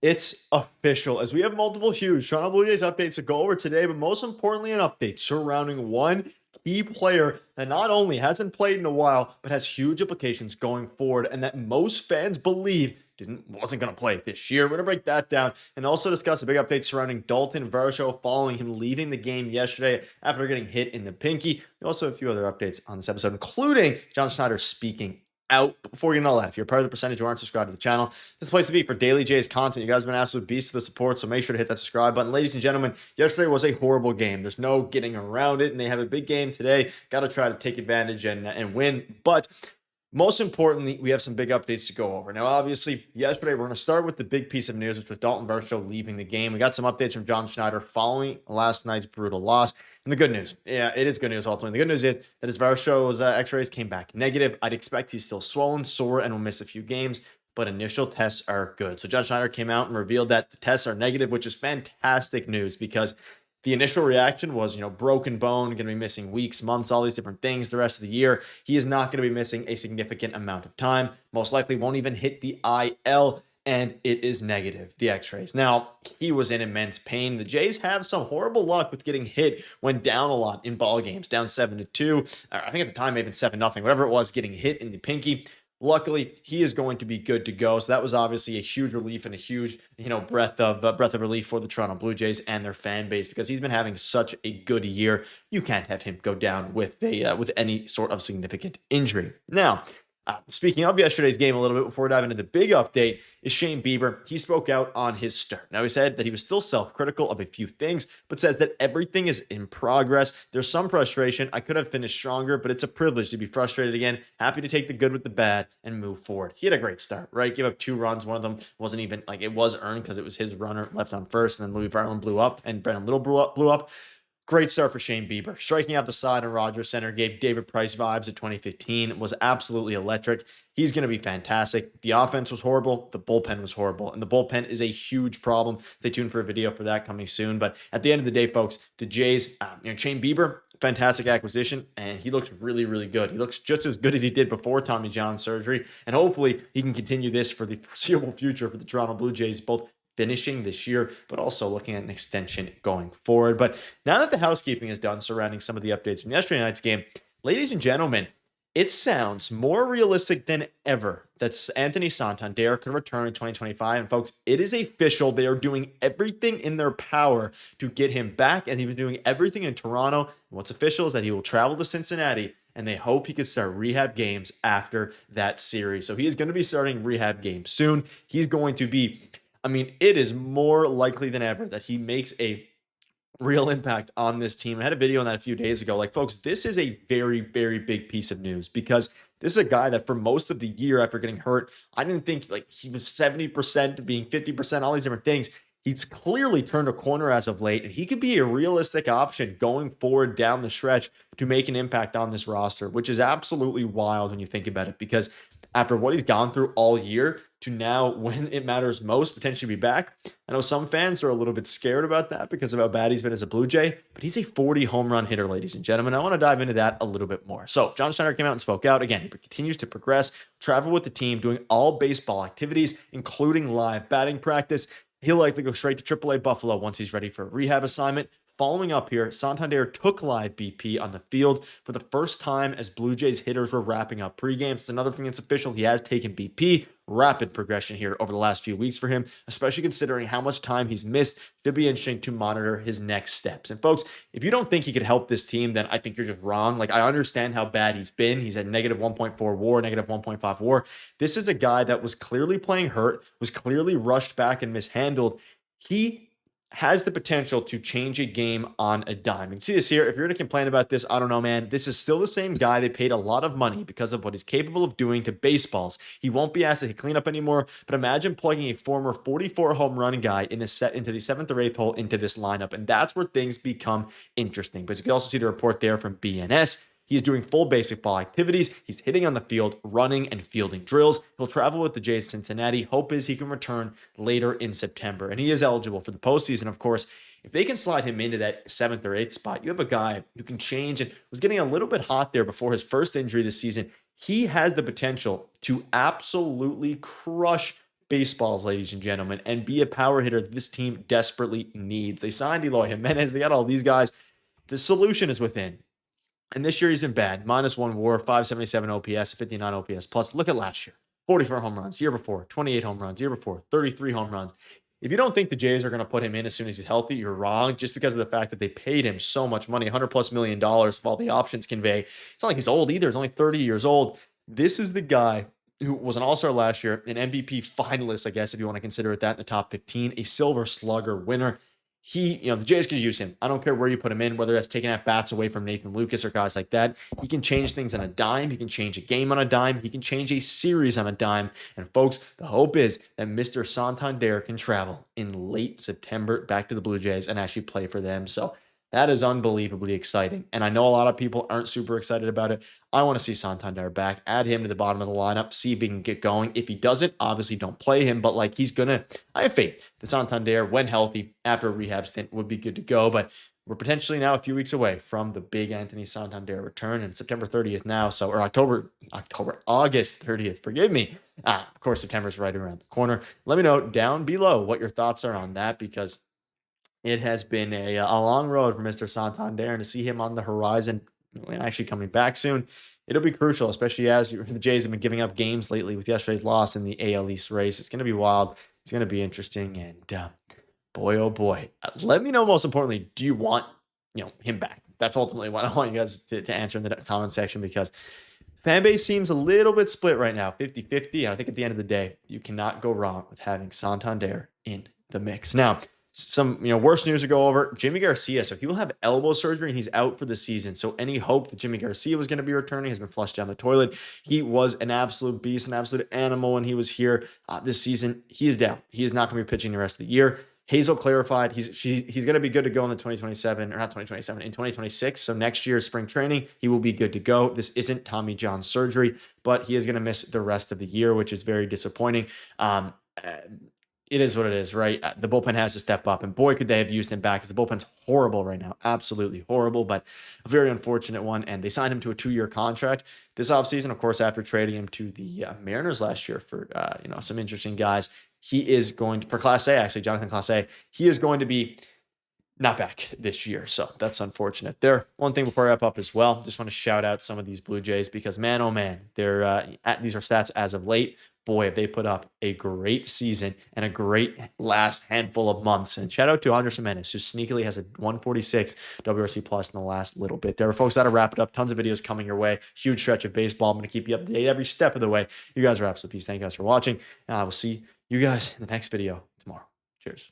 It's official as we have multiple huge Toronto Blue Jays updates to go over today, but most importantly, an update surrounding one key player that not only hasn't played in a while, but has huge implications going forward, and that most fans believe wasn't going to play this year. We're going to break that down and also discuss a big update surrounding Dalton Varsho following him leaving the game yesterday after getting hit in the pinky. We also have a few other updates on this episode, including John Schneider speaking out. Before we get all that, if you're part of the percentage who aren't subscribed to the channel, this is the place to be for daily Jays content. You guys have been absolute beasts of the support, so make sure to hit that subscribe button. Ladies and gentlemen, yesterday was a horrible game. There's no getting around it, and they have a big game today. Got to try to take advantage and win, but most importantly, we have some big updates to go over. Now, obviously, yesterday, we're going to start with the big piece of news, which was Dalton Varsho leaving the game. We got some updates from John Schneider following last night's brutal loss. And the good news, yeah, it is good news ultimately. The good news is that his Varsho's x-rays came back negative. I'd expect he's still swollen, sore, and will miss a few games, but initial tests are good. So John Schneider came out and revealed that the tests are negative, which is fantastic news because the initial reaction was, broken bone, going to be missing weeks, months, all these different things the rest of the year. He is not going to be missing a significant amount of time. Most likely won't even hit the IL, and it is negative, the x-rays. Now, he was in immense pain. The Jays have some horrible luck with getting hit when down a lot in ball games, down 7-2. I think at the time, maybe 7-0, whatever it was, getting hit in the pinky. Luckily, he is going to be good to go. So that was obviously a huge relief and a huge, breath of relief for the Toronto Blue Jays and their fan base because he's been having such a good year. You can't have him go down with any sort of significant injury. Now, speaking of yesterday's game a little bit before we dive into the big update is Shane Bieber. He spoke out on his start. Now, he said that he was still self-critical of a few things, but says that everything is in progress. There's some frustration. I could have finished stronger, but it's a privilege to be frustrated again. Happy to take the good with the bad and move forward. He had a great start, right? Gave up 2 runs. One of them wasn't even it was earned because it was his runner left on first, and then Louis Varland blew up, and Brandon Little blew up. Great start for Shane Bieber. Striking out the side in Rogers Center gave David Price vibes at 2015. Was absolutely electric. He's going to be fantastic. The offense was horrible. The bullpen was horrible. And the bullpen is a huge problem. Stay tuned for a video for that coming soon. But at the end of the day, folks, the Jays, Shane Bieber, fantastic acquisition. And he looks really, really good. He looks just as good as he did before Tommy John surgery. And hopefully he can continue this for the foreseeable future for the Toronto Blue Jays, both finishing this year, but also looking at an extension going forward. But now that the housekeeping is done surrounding some of the updates from yesterday night's game, ladies and gentlemen, it sounds more realistic than ever that Anthony Santander can return in 2025. And folks, it is official. They are doing everything in their power to get him back, and he's been doing everything in Toronto. And what's official is that he will travel to Cincinnati, and they hope he could start rehab games after that series. So he is going to be starting rehab games soon. He's going to be, it is more likely than ever that he makes a real impact on this team. I had a video on that a few days ago. Folks, this is a very, very big piece of news because this is a guy that for most of the year after getting hurt, I didn't think he was 70% to being 50%, all these different things. He's clearly turned a corner as of late, and he could be a realistic option going forward down the stretch to make an impact on this roster, which is absolutely wild when you think about it, because after what he's gone through all year to now, when it matters most, potentially be back. I know some fans are a little bit scared about that because of how bad he's been as a Blue Jay, but he's a 40 home run hitter, ladies and gentlemen. I want to dive into that a little bit more. So John Schneider came out and spoke out. Again, he continues to progress, travel with the team, doing all baseball activities, including live batting practice. He'll likely go straight to AAA Buffalo once he's ready for a rehab assignment. Following up here, Santander took live BP on the field for the first time as Blue Jays hitters were wrapping up pre-games. It's another thing that's official. He has taken BP. Rapid progression here over the last few weeks for him, especially considering how much time he's missed. Should be interesting to monitor his next steps. And folks, if you don't think he could help this team, then I think you're just wrong. I understand how bad he's been. He's at negative 1.4 WAR, negative 1.5 WAR. This is a guy that was clearly playing hurt, was clearly rushed back and mishandled. He has the potential to change a game on a dime. You can see this here. If you're going to complain about this, I don't know, man. This is still the same guy. They paid a lot of money because of what he's capable of doing to baseballs. He won't be asked to clean up anymore, but imagine plugging a former 44 home run guy into the 7th or 8th hole into this lineup, and that's where things become interesting. But you can also see the report there from BNS. He is doing full baseball activities. He's hitting on the field, running and fielding drills. He'll travel with the Jays to Cincinnati. Hope is he can return later in September. And he is eligible for the postseason, of course. If they can slide him into that 7th or 8th spot, you have a guy who can change and was getting a little bit hot there before his first injury this season. He has the potential to absolutely crush baseballs, ladies and gentlemen, and be a power hitter this team desperately needs. They signed Eloy Jimenez. They got all these guys. The solution is within. And this year he's been bad. -1 WAR, 577 OPS, 59 OPS. Plus, look at last year. 44 home runs. Year before, 28 home runs. Year before, 33 home runs. If you don't think the Jays are going to put him in as soon as he's healthy, you're wrong. Just because of the fact that they paid him so much money, $100+ million for all the options convey. It's not like he's old either. He's only 30 years old. This is the guy who was an all-star last year, an MVP finalist, I guess, if you want to consider it that, in the top 15, a Silver Slugger winner. The Jays could use him. I don't care where you put him in, whether that's taking at bats away from Nathan Lucas or guys like that. He can change things on a dime. He can change a game on a dime. He can change a series on a dime. And folks, the hope is that Mr. Santander can travel in late September back to the Blue Jays and actually play for them. So that is unbelievably exciting. And I know a lot of people aren't super excited about it. I want to see Santander back. Add him to the bottom of the lineup. See if he can get going. If he doesn't, obviously don't play him. But I have faith that Santander, when healthy, after a rehab stint, would be good to go. But we're potentially now a few weeks away from the big Anthony Santander return. And September 30th now. Or August 30th. Forgive me. Of course, September's right around the corner. Let me know down below what your thoughts are on that, because it has been a long road for Mr. Santander, and to see him on the horizon and actually coming back soon, it'll be crucial, especially as the Jays have been giving up games lately with yesterday's loss in the AL East race. It's going to be wild. It's going to be interesting. And boy, oh boy, let me know, most importantly, do you want him back? That's ultimately what I want you guys to answer in the comment section, because fan base seems a little bit split right now, 50-50. And I think at the end of the day, you cannot go wrong with having Santander in the mix. Now, some worse news to go over. Yimi Garcia. So he will have elbow surgery and he's out for the season. So any hope that Yimi Garcia was going to be returning has been flushed down the toilet. He was an absolute beast, an absolute animal when he was here this season. He is down. He is not going to be pitching the rest of the year. Hazel clarified he's going to be good to go in the 2027, or not 2027, in 2026. So next year's spring training, he will be good to go. This isn't Tommy John surgery, but he is going to miss the rest of the year, which is very disappointing. It is what it is, right? The bullpen has to step up, and boy, could they have used him back, because the bullpen's horrible right now. Absolutely horrible, but a very unfortunate one. And they signed him to a 2-year contract this offseason, of course, after trading him to the Mariners last year for, some interesting guys. He is going to, for Class A, actually, Jonathan Class A, he is going to be not back this year. So that's unfortunate there. One thing before I wrap up as well, just want to shout out some of these Blue Jays, because man, oh man, these are stats as of late. Boy, have they put up a great season and a great last handful of months. And shout out to Andres Jimenez, who sneakily has a 146 WRC plus in the last little bit there. Folks, that'll wrap it up. Tons of videos coming your way. Huge stretch of baseball. I'm going to keep you updated every step of the way. You guys are absolute peace. Thank you guys for watching. And I will see you guys in the next video tomorrow. Cheers.